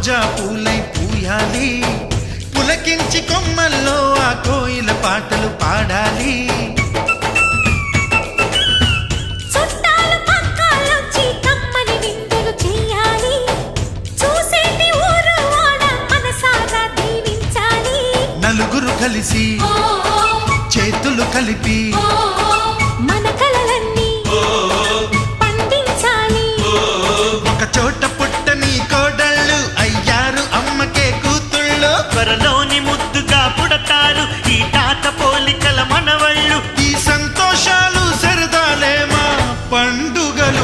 రోజా పూలై పూయాలి, పులకించి కొమ్మల్లో ఆ కోయిల పాటలు పాడాలి. నలుగురు కలిసి చేతులు కలిపి మన కలలన్నీ పండించాలి. ఒక చోట పుట్టని కోడళ్ళు అయ్యారు అమ్మకే కూతుళ్ళు. త్వరలోని ముద్దుగా పుడతారు ఈ తాత పోలికల మనవళ్ళు. ఈ సంతోషాలు సరదాలే మా పండుగలు.